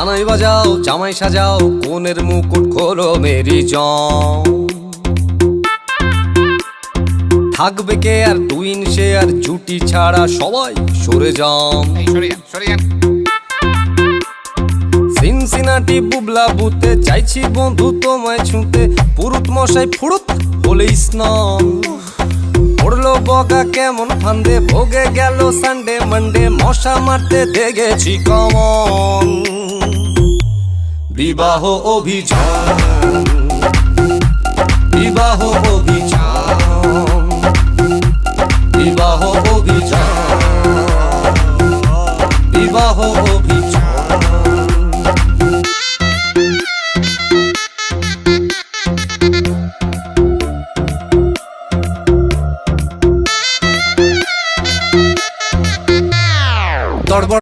সানাই বাজাও জামাই সাজাও কোনের মুকুট খোলো মেরি জম। থাকবে কে আর টুইন সে আর জুটি ছাড়া সবাই সরে যাম। সিনসিনাটি বুবলা বুতে চাইছি বন্ধু তোমায় ছুঁতে, পুরুত মশাই ফুরুত হলে স্নান। পড়লো বগা কেমন ফান্দে, ভোগে গেল সানডে মানডে, মশা মারতে দেখেছি কমন। বিবাহ অভিযান, বিবাহ অভিযান, বিবাহ অভিযান, বিবাহ অভিযান।